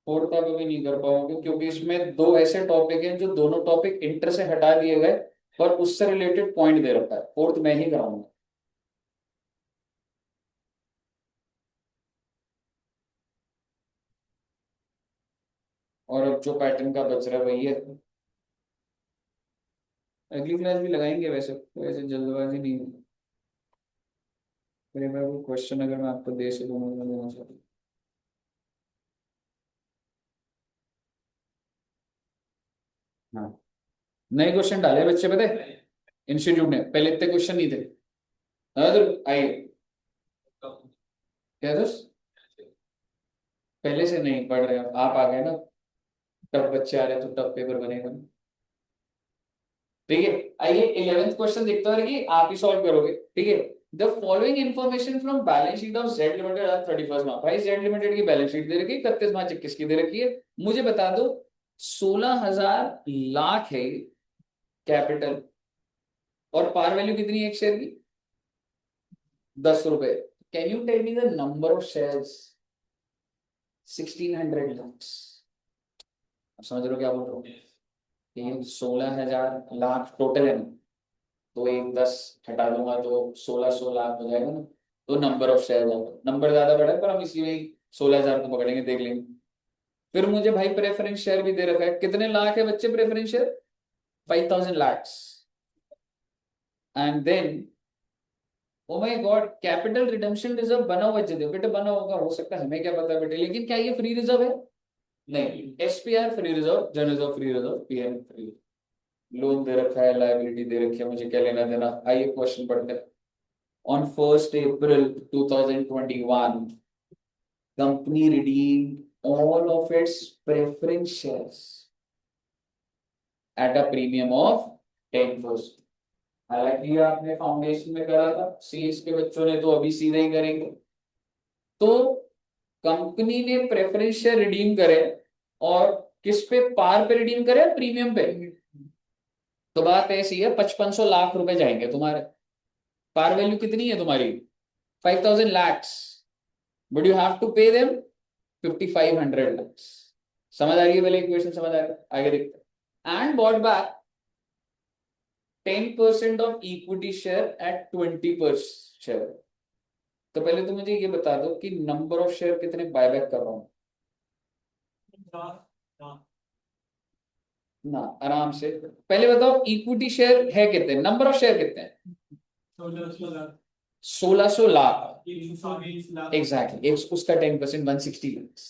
फोर्थ आप अभी नहीं कर पाओगे क्योंकि इसमें दो ऐसे टॉपिक हैं जो दोनों टॉपिक इंटर से हटा दिए गए पर उससे रिलेटेड पॉइंट दे रखा है। फोर्थ मैं ही कराऊंगा। और अब जो पैटर्न का बच रहा है वही है। अगली क्लास भी लगाएंगे वैसे, वैसे जल्दबाजी नहीं है। मेरे पास क्वेश्चन अगर मैं आपको दे सकूँ मैं देना चाहता हूँ। हाँ, नए क्वेश्चन डाले बच्चे पता है इंस्टीट्यूट ने, पहले इतने क्वेश्चन नहीं थे। हाँ तो आइए। क्या दोस्त? पहले से नहीं पढ़ रहे हैं आप आ गए ना, टफ बच्चे आ रहे हैं तो टफ पेपर बनेगा। ठीक है, आइए 11th क्वेश्चन देखते हैं कि आप ही सॉल्व करोगे। ठीक है, the following information from balance sheet of Z limited आज 31 मार्च। भाई जेड लिमिटेड की बैलेंस शीट दे रखी है, 31 मार्च 21 की दे रखी है। मुझे बता दो 16,000 लाख है कैपिटल और पार वैल्यू कितनी है एक शेयर की? 10 रुपए। Can you tell me the number of shares? 1600 lakhs। आप समझ रहे हो क्या बोल रहा हूँ? ये 16,000 लाख टोटल है ना, तो एक 10 हटा दूंगा तो 1600 लाख हो जाएगा ना। तो नंबर ऑफ शेयर आएगा, नंबर ज्यादा बड़ा है पर हम इसी में 16,000 को पकड़ेंगे, देख लेंगे। फिर मुझे भाई प्रेफरेंस शेयर भी दे रखा है, कितने लाख है बच्चे preference share? 5,000 lakhs। And then oh my god, capital redemption reserve बना हुआ है बेटे, बना होगा, हो सकता है, हमें क्या पता बेटे, लेकिन क्या ये फ्री रिजर्व है? नहीं, SPR free reserve, general reserve free reserve, PN free. Loan दे रखा है, लाइबिलिटी दे रखी है, मुझे क्या लेना देना। आइए क्वेश्चन पढ़ते हैं। On 1st April 2021, company redeemed all of its preference shares at a premium of 10%। हालांकि ये आपने फाउंडेशन में करा था, सीएस के बच्चों ने तो अभी सीधे ही करेंगे। तो कंपनी ने प्रेफरेंस शेयर रिडीम करे और किस पे? पार पे रिडीम करे, प्रीमियम पे। तो बात ऐसी है, 5500 लाख रुपए जाएंगे तुम्हारे। पार वैल्यू कितनी है तुम्हारी? 5,000 lakhs, but you have to pay them 5,500 lakhs। समझ आ रही है? पहले इक्वेशन समझ आ रही है, आगे देखते हैं। And bought back 10% of equity share eight 20% share. तो पहले तो मुझे ये बता दो कि नंबर ऑफ शेयर कितने बायबैक कर रहा हूं ना, आराम से। पहले बताओ इक्विटी शेयर है कितने, नंबर ऑफ शेयर कितने हैं? 1,600 लाख। एग्जैक्टली, उसका 10% 160 lakhs।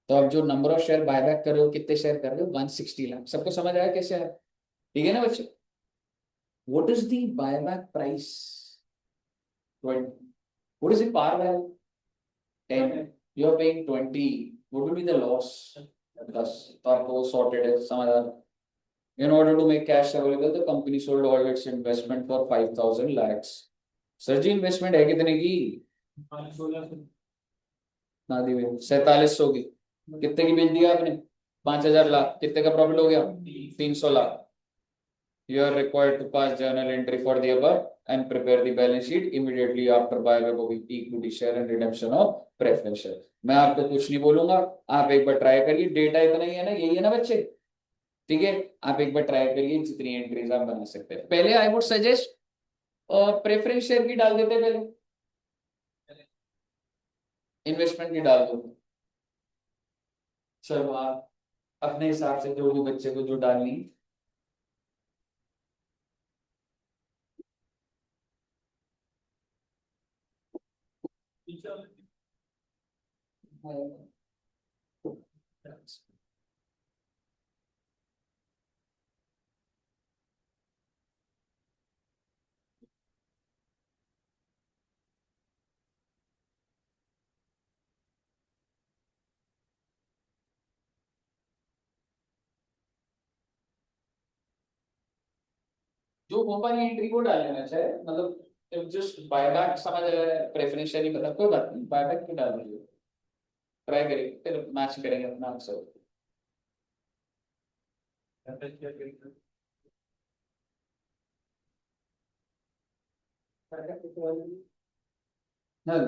तो अब जो नंबर ऑफ शेयर बायबैक कर रहे हो, कितने शेयर कर रहे हो? 160 लाख। सबको समझ आया कैसे है? ठीक है ना बच्चे? What is the buyback price? 20। What is the par value? 10। You are paying 20। What will be the loss? 10। तो आपको सॉर्टेड है, समझ आ रहा है? In order to make cash available, the company sold all its investment for 5,000 lakhs। Sir जी investment है कितने की? ना दी हुई 4700 की। कितने की बेच दिया आपने? 5,000 लाख। कितने का प्रॉफिट हो गया? 300 lakh. You are required to pass journal entry for the above and prepare the balance sheet immediately after buyback of equity share and redemption of preference share। मैं आपको कुछ नहीं बोलूंगा, आप एक बार ट्राई करिए। डेटा इतना ही है ना, यही है ना बच्चे? ठीक है, आप एक बार ट्राई करिए, जितनी एंट्रीज आप बना सकते हैं। पहले I would suggest preference share की डाल देते, पहले इन्वेस्टमेंट की डाल दो। चलो आप अपने हिसाब से जो भी बच्चे को जो डालनी है। जो ओपन एंट्री को डाल लेना चाहे, मतलब जस्ट बायबैक समझ आ रहा है, प्रेफरेंस शेयर नहीं पता, कोई बात नहीं, बायबैक की डाल दीजिए। ट्राई करेंगे फिर मैच करेंगे अपना आंसर। हाँ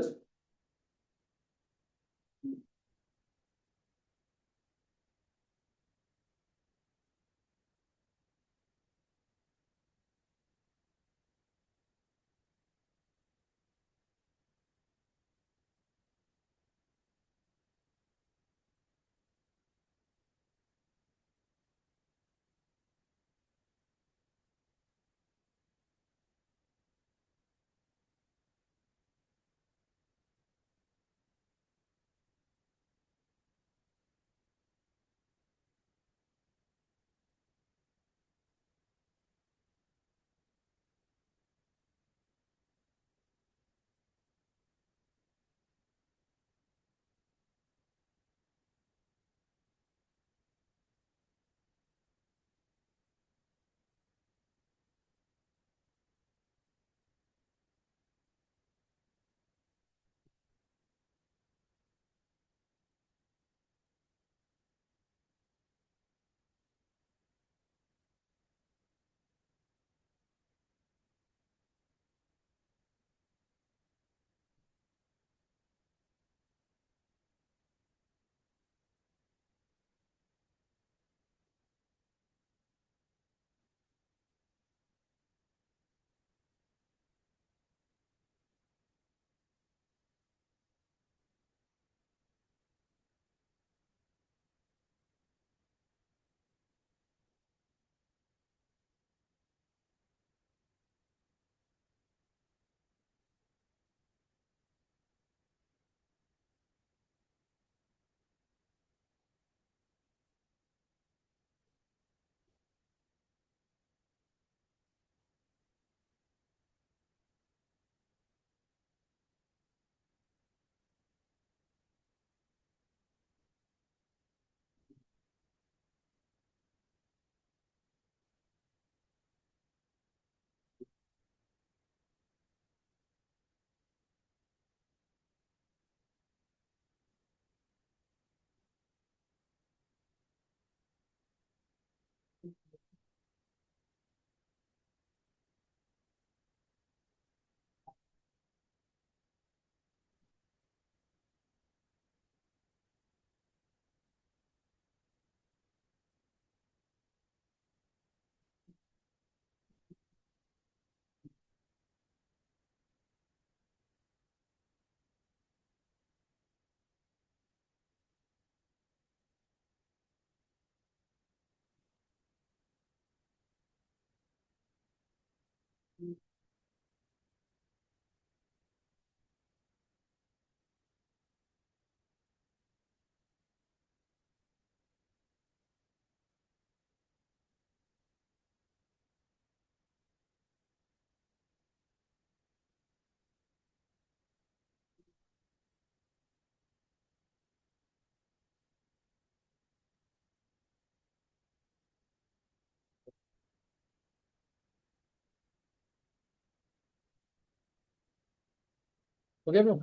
ओके ब्रो,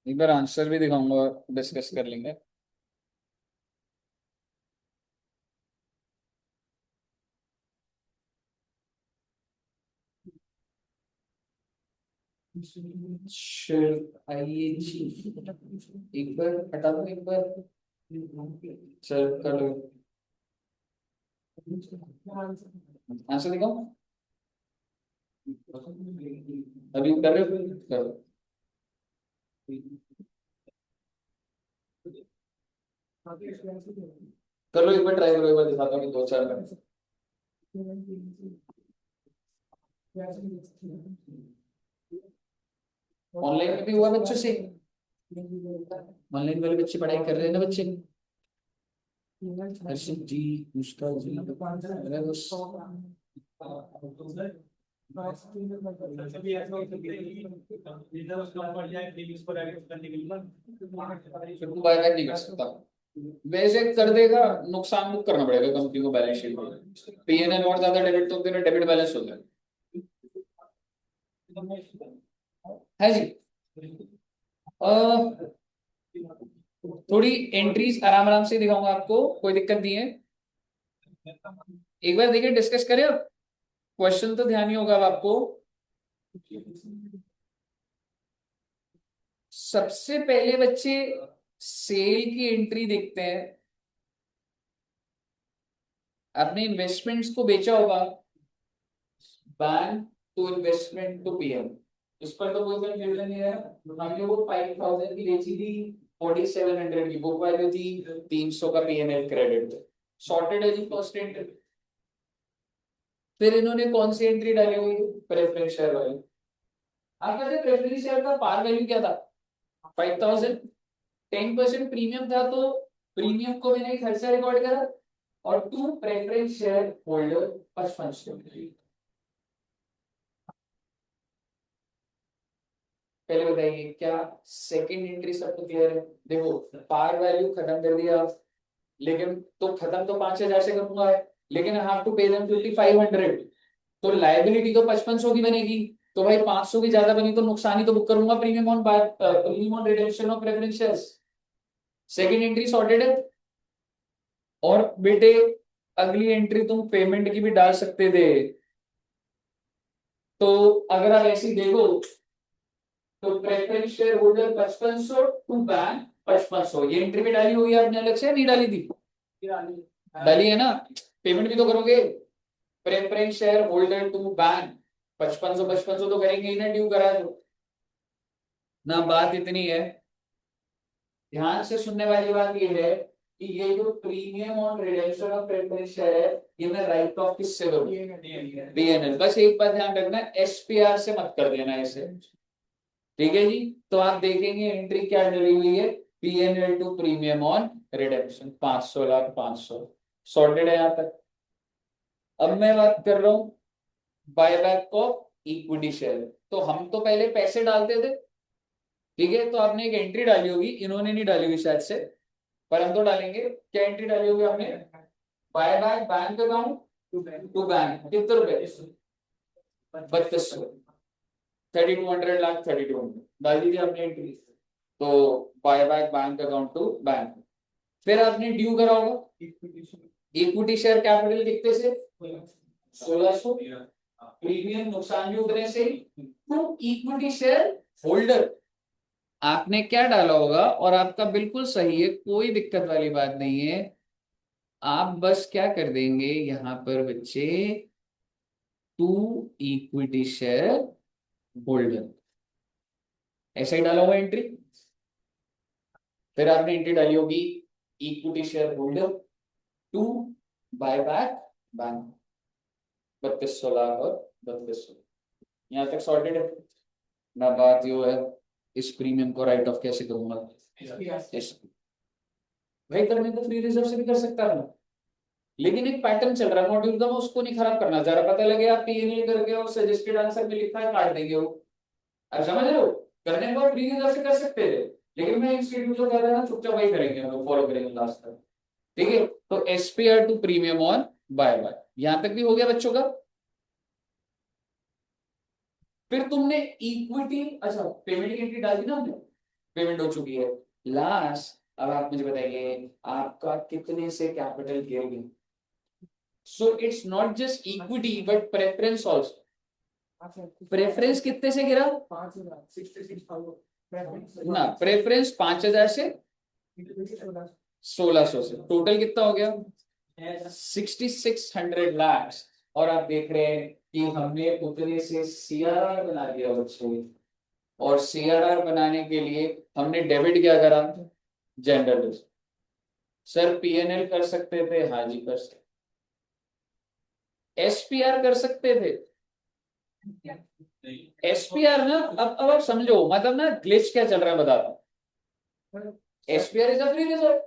एक बार आंसर भी दिखाऊंगा, डिस्कस कर लेंगे। आइए जी, एक बार हटा दो, एक बार सर कर लो, आंसर दिखाओ। अभी कर रहे हो, करो, कर लो, एक बार ट्राई करो, एक बार दिखाता हूँ कि 2-4 मिनट। ऑनलाइन में भी हुआ बच्चों से, ऑनलाइन वाले बच्चे पढ़ाई कर रहे हैं ना बच्चे, हर्षित जी, मुस्का जी, अरे बस फिर तो बायबैक नहीं कर सकता। वैसे कर देगा, नुकसान बुक करना पड़ेगा कंपनी को बैलेंस शीट में। पीएनएल और ज्यादा डेबिट तो होते हैं, डेबिट बैलेंस होता है जी। थोड़ी एंट्रीज आराम आराम से दिखाऊंगा आपको, कोई दिक्कत नहीं है। एक बार देखिए, डिस्कस करें अब। क्वेश्चन तो ध्यान ही होगा अब आपको। सबसे पहले बच्चे सेल की एंट्री देखते हैं। अपने इन्वेस्टमेंट्स को बेचा होगा, bank to investment to PM. इस पर तो कोई कंफ्यूजन नहीं है। हमने वो 5000 की बेची थी, 4700 की बुक वैल्यू थी, 300 का पीएनएल क्रेडिट। सॉर्टेड है जी फर्स्ट एंट्री। फिर इन्होंने कौन सी एंट्री डाली हुई? प्रेफरेंस शेयर वाली। आपका जो प्रेफरेंस शेयर का पार वैल्यू क्या था? 5000। 10% प्रीमियम था, तो प्रीमियम को मैंने खर्चा रिकॉर्ड करा। और टू प्रेफरेंस शेयर होल्डर 5500। पहले बताइए, क्या सेकंड एंट्री सबको क्लियर है? देखो, पार वैल्यू खत्म कर दिया, लेकिन तो खत्म तो 5000 से करूंगा, लेकिन I have to pay them 5500। तो लाइबिलिटी तो 5500 की बनेगी। तो भाई 500 की ज्यादा बनी तो नुकसान ही तो बुक करूंगा, premium on redemption of preference shares. Second entry sorted है। और बेटे, अगली एंट्री तुम पेमेंट की भी डाल सकते थे। तो अगर आप ऐसी देखो, तो preference share holder 5500 to bank 5500, ये एंट्री भी डाली हुई है आपने अलग से, नहीं डाली थी? डाली है ना? पेमेंट भी तो करोगे। Preference share holder to bank 5500 तो करेंगे ही ना, ड्यू करा तो। ना बात इतनी है, ध्यान से सुनने वाली बात ये है कि ये जो premium on redemption of preference share है, ये मैं राइट ऑफ किससे करूं? बीएनएल। बस एक बात ध्यान रखना, एसपीआर से मत कर देना इसे। ठीक है जी। तो आप देखेंगे एंट्री क्या डली हुई है, PNL to premium on redemption 500 lakh 500। Sorted है यहां तक। अब मैं बात कर रहा हूं बायबैक ऑफ इक्विटी शेयर। तो हम तो पहले पैसे डालते थे, ठीक है? तो आपने एक एंट्री डाली होगी, इन्होंने नहीं डाली हुई शायद से, पर हम तो डालेंगे। क्या एंट्री डाली होगी आपने? Buyback bank account to bank, कितने रुपए? 3200। 3200 लाख 3200 डाल दीजिए आपने एंट्री। तो buyback bank account to bank. फिर आपने ड्यू करा होगा इक्विटी शेयर कैपिटल कितने से? 1600। प्रीमियम नुकसान भी उतने से। तो इक्विटी शेयर होल्डर आपने क्या डाला होगा, और आपका बिल्कुल सही है, कोई दिक्कत वाली बात नहीं है। आप बस क्या कर देंगे यहां पर बच्चे, टू इक्विटी शेयर होल्डर, ऐसा ही डाला हुआ एंट्री। फिर आपने एंट्री डाली होगी equity share holder to buyback bank 3200 lakh और 3200। यहाँ तक सॉर्टेड है ना? बात यो है, इस प्रीमियम को राइट ऑफ कैसे करूंगा? इस भाई करने तो फ्री रिजर्व से भी कर सकता है ना, लेकिन एक पैटर्न चल रहा है मॉड्यूल का, मैं उसको नहीं खराब करना चाह रहा। पता लगे आप पीएनएल करके और सजेस्टेड आंसर में लिखा है काट देंगे वो। अब समझ रहे हो? करने के बाद फ्री रिजर्व से कर सकते थे, लेकिन मैं इंस्टीट्यूट जो कर रहा है ना, चुपचाप वही करेंगे हम लोग, फॉलो करेंगे लास्ट तक। ठीक है? तो SPR to premium on buy buy, यहां तक भी हो गया बच्चों का। फिर तुमने इक्विटी, अच्छा पेमेंट की एंट्री डाल दी ना हमने, पेमेंट हो चुकी है। लास्ट, अब आप मुझे बताइए आपका कितने से कैपिटल गिर गया? So it's not just equity but preference also. Preference कितने से गिरा? 5000 ना, प्रेफरेंस 5000 से 1600 से, टोटल कितना हो गया? 6600 लाख। और आप देख रहे हैं कि हमने उतने से सीआरआर बना दिया बच्चों। और सीआरआर बनाने के लिए हमने डेबिट क्या करा? जनरल। सर पीएनएल कर सकते थे? हाँ जी कर सकते। एसपीआर कर सकते थे? एसपीआर ना, अब आप समझो, मतलब ना ग्लिच क्या चल रहा है बताता हूँ। SPR is a free reserve.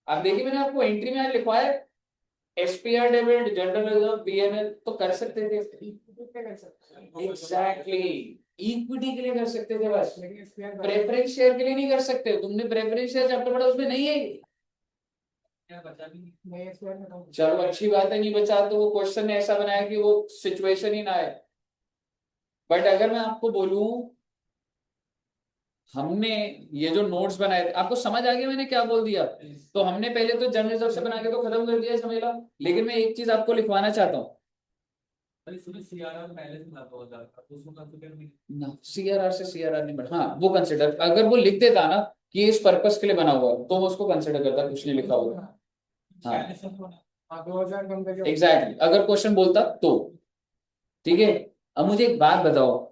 आप देखिए मैंने आपको एंट्री में लिखवाया SPR debit general reserve PNL, तो कर सकते थे। एग्जैक्टली, इक्विटी के लिए कर सकते थे बस, प्रेफरेंस शेयर के लिए नहीं कर सकते। तुमने प्रेफरेंस शेयर चैप्टर पढ़ा, उसमें नहीं है। चलो अच्छी बात है, नहीं बचा तो वो क्वेश्चन ने ऐसा बनाया कि वो सिचुएशन ही ना आए। बट अगर मैं आपको बोलूं हमने ये जो नोट्स बनाए थे, आपको समझ आ गया मैंने क्या बोल दिया? तो हमने पहले तो जन रिजर्व से बना के तो खत्म कर दिया झमेला, लेकिन मैं एक चीज आपको लिखवाना चाहता हूँ ना, सीआरआर से सीआरआर नहीं बना, हाँ वो कंसिडर, अगर वो लिख देता ना कि इस पर्पस के लिए बना हुआ है, तो मैं उसको कंसिडर करता, कुछ नहीं लिखा हुआ। हाँ एग्जैक्टली, अगर क्वेश्चन बोलता तो। ठीक है, अब मुझे एक बात बताओ,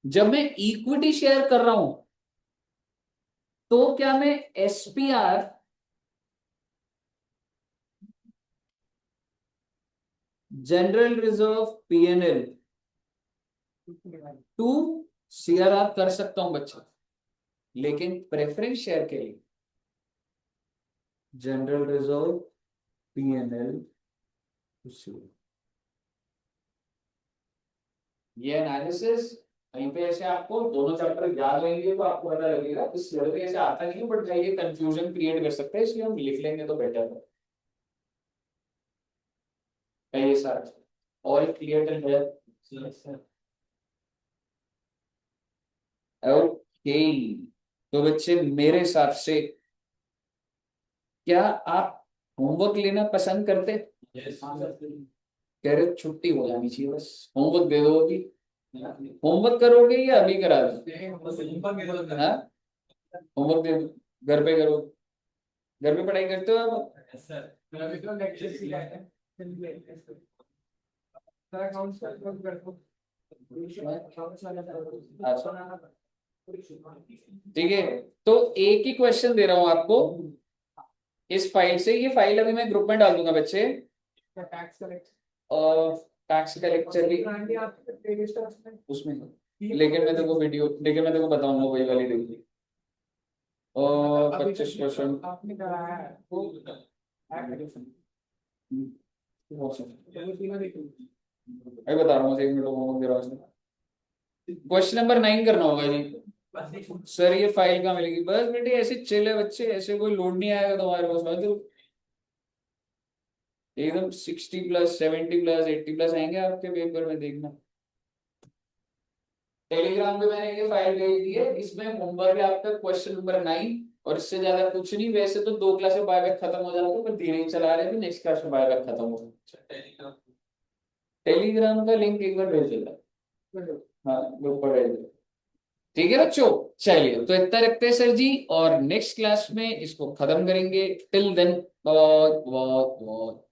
जब मैं इक्विटी शेयर कर रहा हूं, तो क्या मैं SPR general reserve PNL to CRR कर सकता हूं बच्चे, लेकिन प्रेफरेंस शेयर के लिए general reserve PNL to CRR. ये एनालिसिस कहीं पे ऐसे आपको दोनों चैप्टर याद रहेंगे तो आपको पता लगेगा, इस जल्दी ऐसे आता नहीं है, बट ये कंफ्यूजन क्रिएट कर सकते हैं, इसलिए हम लिख लेंगे तो बेटर है ये सारा। ऑल क्लियर है? ओके, तो बच्चे मेरे हिसाब से क्या आप होमवर्क लेना पसंद करते? कह रहे छुट्टी हो जानी चाहिए बस, होमवर्क दे दो अभी। होमवर्क करोगे या अभी करा दो? हाँ, होमवर्क दे दो, घर पे करो, घर पे पढ़ाई करते हो आप? अच्छा, ठीक है, तो एक ही क्वेश्चन दे रहा हूं आपको इस फाइल से, ये फाइल अभी मैं ग्रुप में डाल दूंगा बच्चे, और टैक्स का लेक्चर भी उसमें है। लेकिन मैं तेरे को बताऊंगा वही वाली देखी, और 25 क्वेश्चन अभी बता रहा हूँ, 1 मिनट होमवर्क दे रहा हूँ। क्वेश्चन नंबर 9 करना होगा जी। सर ये फाइल कहाँ मिलेगी? बस बेटे ऐसे चिल है बच्चे, ऐसे कोई लोड नहीं आएगा तुम्हारे पास, तो एकदम 60+, 70+, 80+ आएंगे आपके पेपर में, देखना। टेलीग्राम पे मैंने ये फाइल भेज दी है, इसमें होमवर्क है आपका क्वेश्चन नंबर 9, और इससे ज्यादा कुछ नहीं। वैसे तो 2 क्लास में बायबैक खत्म हो जाता है, पर धीरे ही चला रहे हैं, नेक्स्ट क्लास में बायबैक खत्म होगा। टेलीग्राम का लिंक एक बार भेज देता, हाँ ग्रुप पर भेज देता। ठीक है बच्चों, चलिए तो इतना रखते हैं सर जी, और नेक्स्ट क्लास में इसको खत्म करेंगे। टिल देन बहुत बहुत बहुत